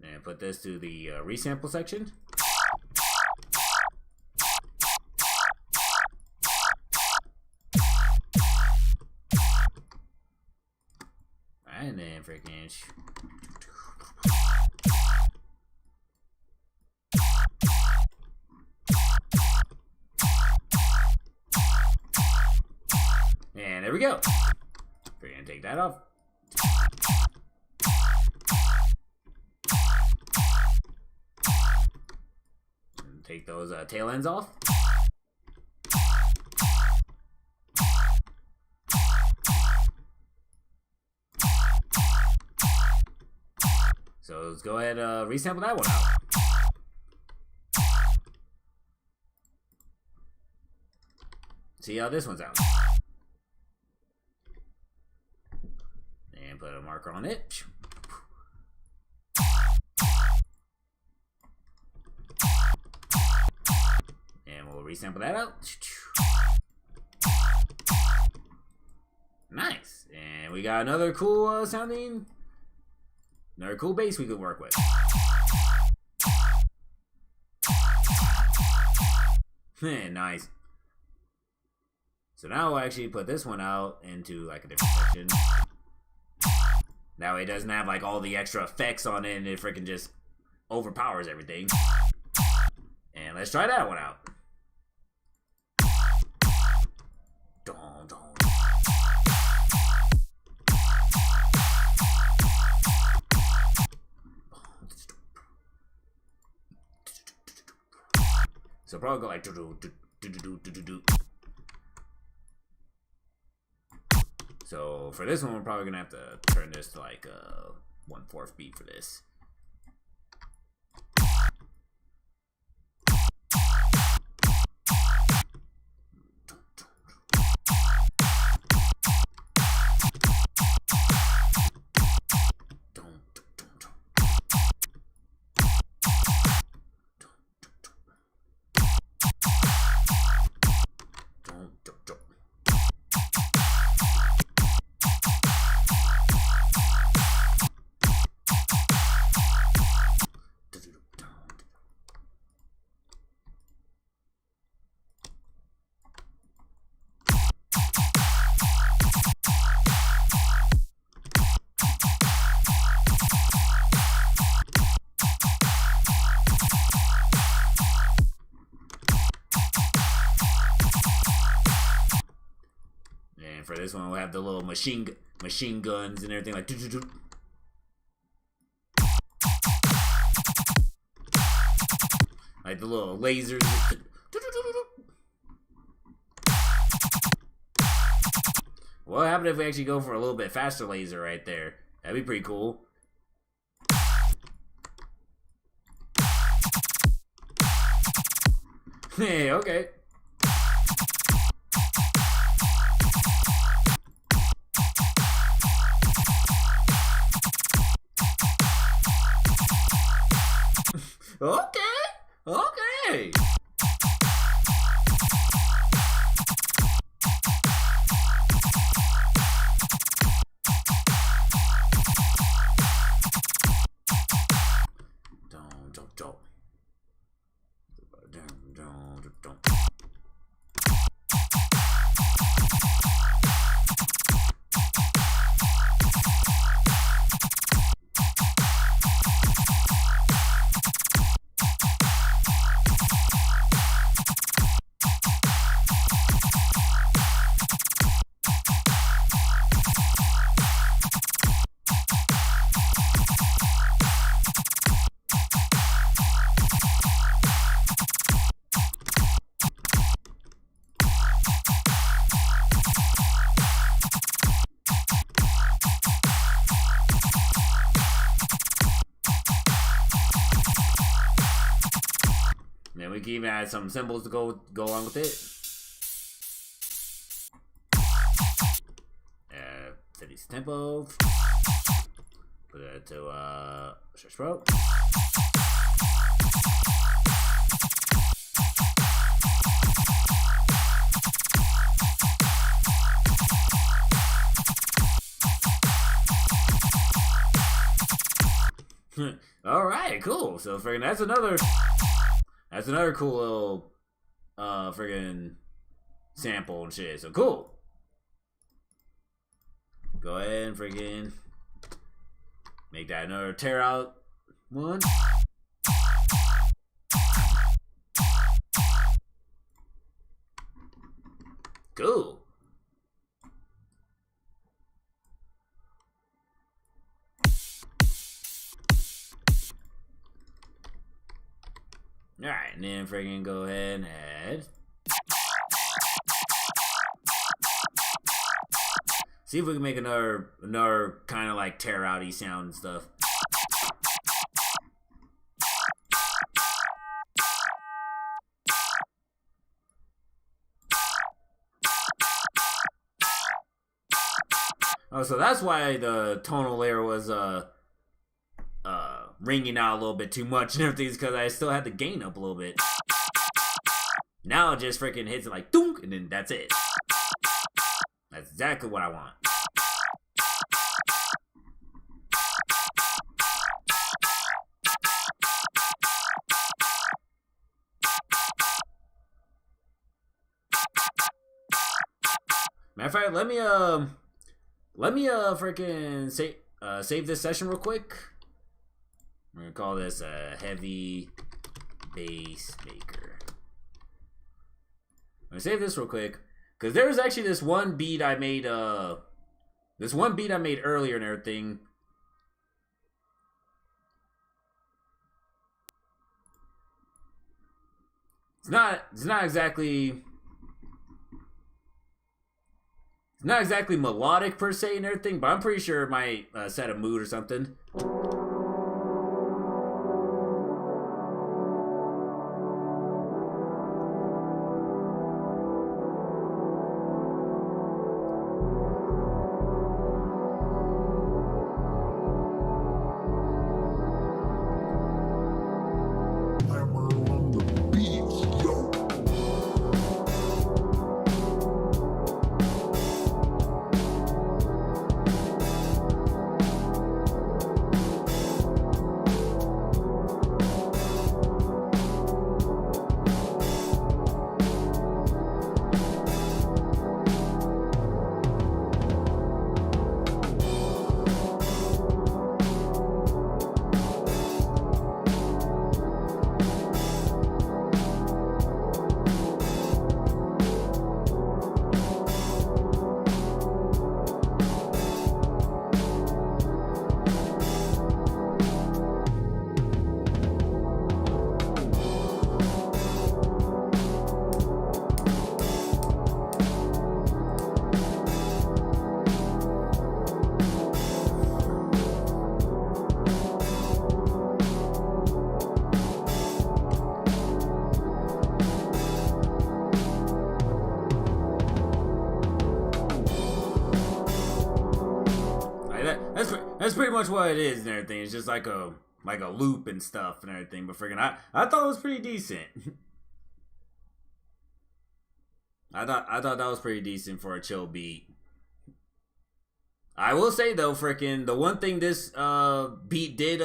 And put this to the resample section. And then freaking. And there we go. We're gonna take that off. Take those tail ends off. So let's go ahead and resample that one out. See how this one's out. And put a marker on it. And we'll resample that out. Nice. And we got another cool sounding, another cool bass we could work with. Nice. So now we'll actually put this one out into like a different section. That way it doesn't have like all the extra effects on it and it freaking just overpowers everything. And let's try that one out. So probably go like do. So for this one, we're probably gonna have to turn this to like 1/4 beat for this. For this one, we'll have the little machine guns and everything like like the little lasers. What happened if we actually go for a little bit faster laser right there? That'd be pretty cool. Hey, okay. Okay. Don't. Then we can even add some symbols to go along with it. Set this tempo. Put it to search pro. All right, cool. So friggin' that's another cool little friggin' sample and shit. So cool. Go ahead and friggin' make that another tear out one. Cool. Alright, and then freaking go ahead and add. See if we can make another kind of like tear outy sound and stuff. Oh, so that's why the tonal layer was ringing out a little bit too much and everything, is because I still had the gain up a little bit. Now it just freaking hits it like dunk, and then that's it. That's exactly what I want. Matter of fact, let me freaking save this session real quick. We're gonna call this a heavy bass maker. I'm gonna save this real quick because there was actually this one beat I made earlier and everything. It's not exactly melodic per se and everything, but I'm pretty sure it might set a mood or something. That's pretty much what it is and everything. It's just like a loop and stuff and everything. But freaking, I thought it was pretty decent. I thought that was pretty decent for a chill beat. I will say though, freaking, the one thing this beat did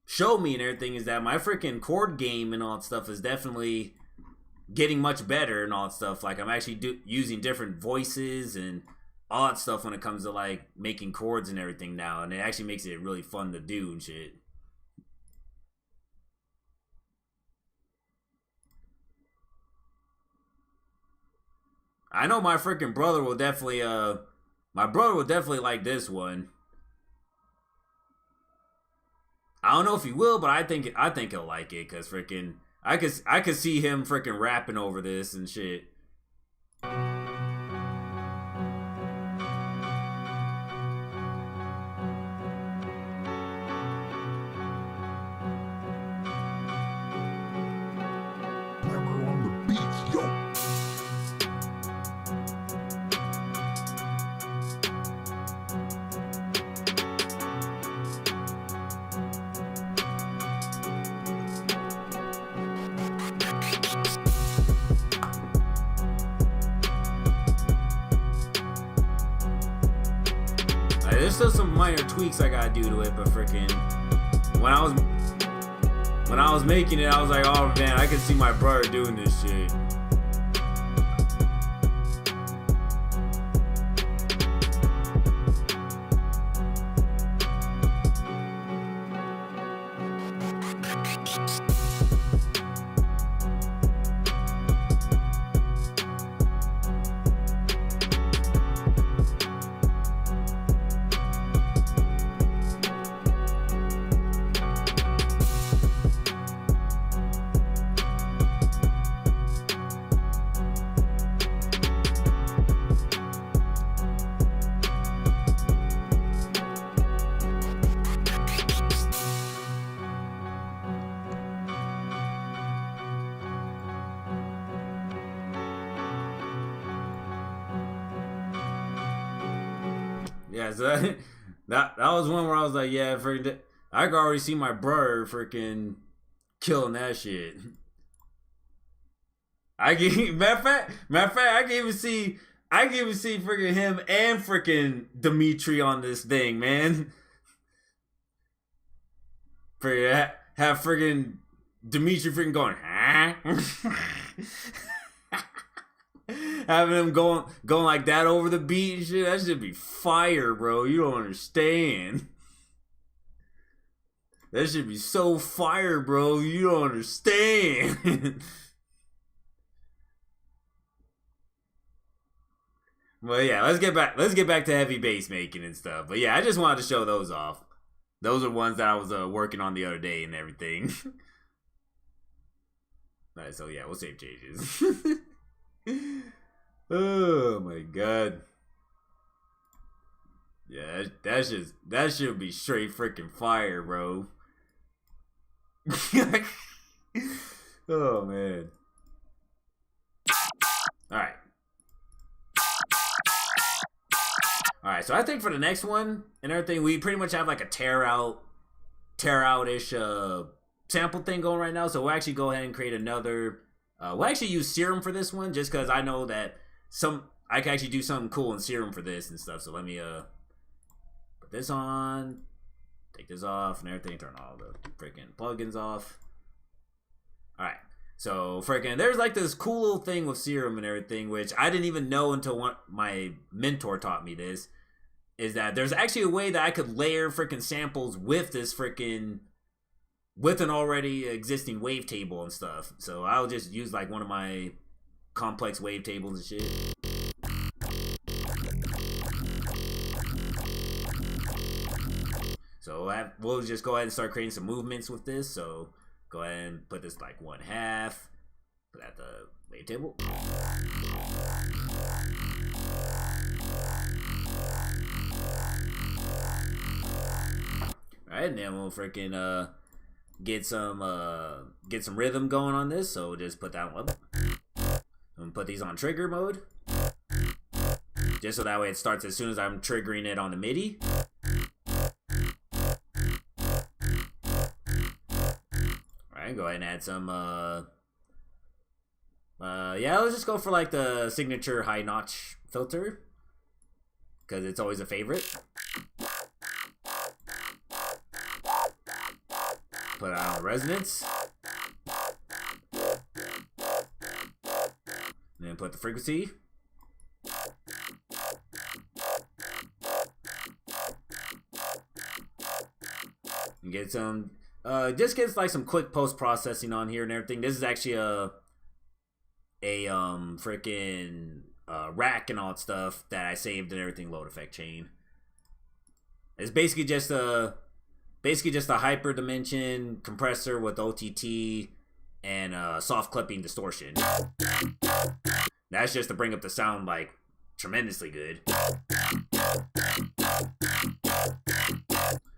show me and everything is that my freaking chord game and all that stuff is definitely getting much better and all that stuff. Like, I'm actually using different voices and all that stuff when it comes to like making chords and everything now, and it actually makes it really fun to do and shit. I know my freaking brother will definitely like this one. I don't know if he will, but I think he'll like it, cause freaking I could see him freaking rapping over this and shit. There's still some minor tweaks I gotta do to it, but freaking when I was making it, I was like, oh man, I can see my brother doing this shit. yeah, so that was one where I was like, yeah, freaking, I could already see my brother freaking killing that shit. Matter of fact, I can even see freaking him and freaking Dimitri on this thing, man. Have freaking Dimitri freaking going, huh? Having him going like that over the beat and shit, that should be fire, bro. You don't understand. That should be so fire, bro. You don't understand. Well, yeah, let's get back to heavy bass making and stuff. But yeah, I just wanted to show those off. Those are ones that I was working on the other day and everything. Alright, so yeah, we'll save changes. Oh my god. Yeah, that should be straight freaking fire, bro. Oh man. Alright. Alright, so I think for the next one and everything, we pretty much have like a tear out-ish sample thing going right now. So we'll actually go ahead and create another. We'll actually use Serum for this one, just because I know that I can actually do something cool in Serum for this and stuff. So let me put this on, take this off, and everything. Turn all the freaking plugins off. All right. So freaking, there's like this cool little thing with Serum and everything, which I didn't even know until my mentor taught me this. Is that there's actually a way that I could layer freaking samples with this freaking, with an already existing wavetable and stuff. So I'll just use like one of my complex wavetables and shit. So we'll just go ahead and start creating some movements with this. So go ahead and put this like 1/2. Put that the wavetable. Alright, and then we'll freaking get some rhythm going on this. So we'll just put that one up. And put these on trigger mode. Just so that way it starts as soon as I'm triggering it on the MIDI. Alright, go ahead and add some yeah, let's just go for like the signature high notch filter, because it's always a favorite. Put on resonance. And then put the frequency. And get some just gets like some quick post processing on here and everything. This is actually a freaking rack and all that stuff that I saved and everything, load effect chain. It's basically just a hyper dimension compressor with OTT and soft clipping distortion. That's just to bring up the sound like tremendously good.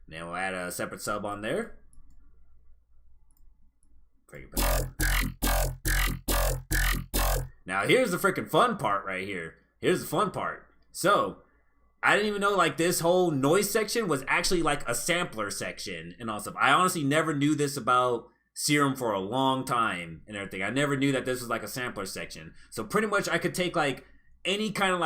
Then we'll add a separate sub on there. Now here's the freaking fun part right here. Here's the fun part. So I didn't even know like this whole noise section was actually like a sampler section and all stuff. I honestly never knew this about Serum for a long time and everything. I never knew that this was like a sampler section. So pretty much I could take like any kind of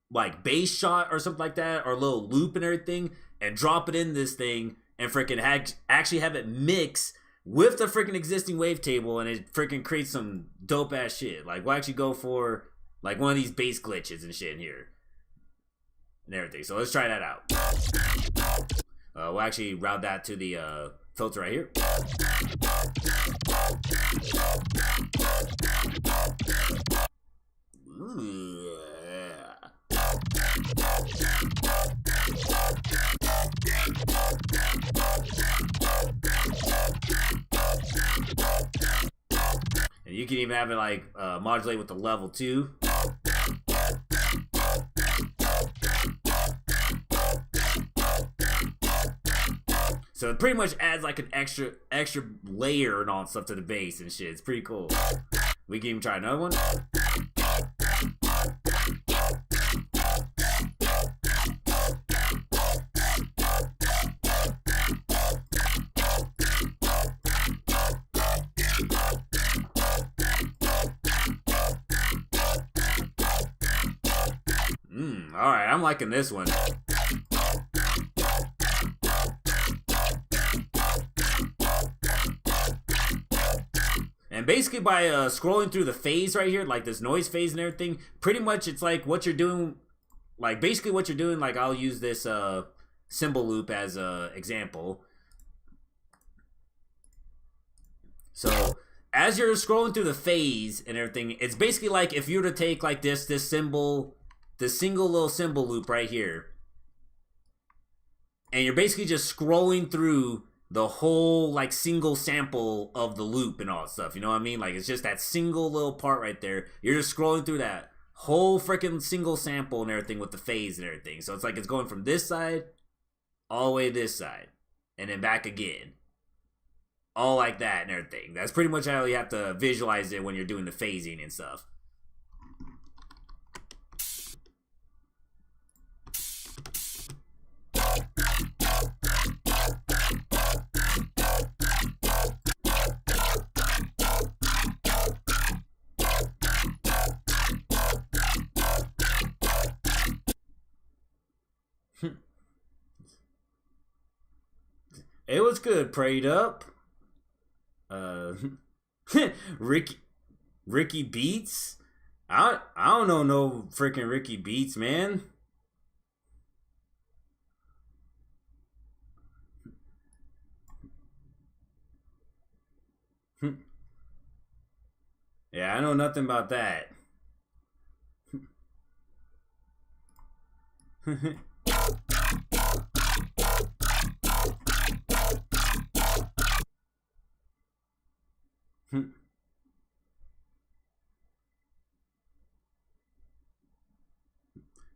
like bass shot or something like that, or a little loop and everything, and drop it in this thing and freaking actually have it mix with the freaking existing wavetable, and it freaking creates some dope ass shit. Like we'll actually go for like one of these bass glitches and shit in here and everything. So let's try that out. We'll actually route that to the filter right here. Ooh. And you can even have it like modulate with the level too. So it pretty much adds like an extra layer and all that stuff to the bass and shit. It's pretty cool. We can even try another one. Alright, I'm liking this one. And basically by scrolling through the phase right here, like this noise phase and everything, pretty much it's like what you're doing, like basically what you're doing, like I'll use this cymbal loop as a example. So as you're scrolling through the phase and everything, it's basically like if you were to take like this cymbal, this single little cymbal loop right here, and you're basically just scrolling through the whole like single sample of the loop and all that stuff. You know what I mean? Like it's just that single little part right there. You're just scrolling through that whole freaking single sample and everything with the phase and everything. So it's like it's going from this side all the way to this side and then back again. All like that and everything. That's pretty much how you have to visualize it when you're doing the phasing and stuff. It was good, prayed up. Ricky Beats? I don't know no freaking Ricky Beats, man. Yeah, I know nothing about that.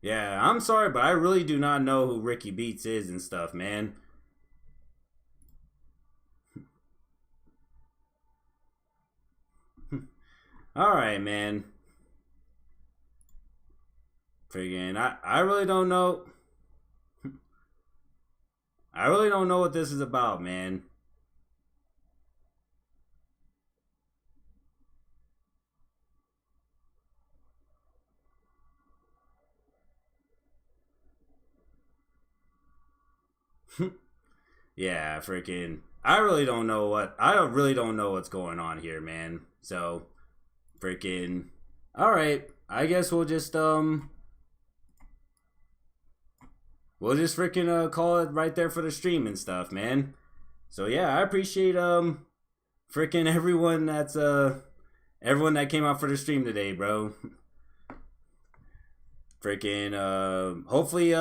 Yeah, I'm sorry, but I really do not know who Ricky Beats is and stuff, man. Alright, man. Friggin', I really don't know. I really don't know what this is about, man. Yeah, freaking. I really don't know what's going on here, man. So, freaking. All right, I guess we'll just freaking call it right there for the stream and stuff, man. So yeah, I appreciate freaking everyone that came out for the stream today, bro. Freaking hopefully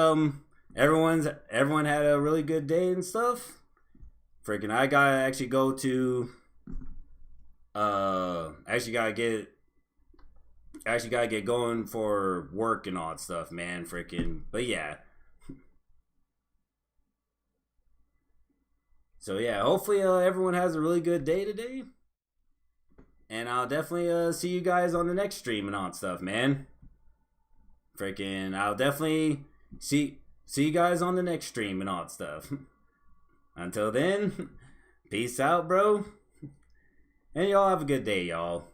everyone had a really good day and stuff. Freaking I gotta actually go to actually gotta get going for work and all that stuff, man. Freaking, but yeah. So yeah, hopefully everyone has a really good day today. And I'll definitely see you guys on the next stream and all that stuff, man. Freaking, I'll definitely see you guys on the next stream and all that stuff. Until then, peace out, bro. And y'all have a good day, y'all.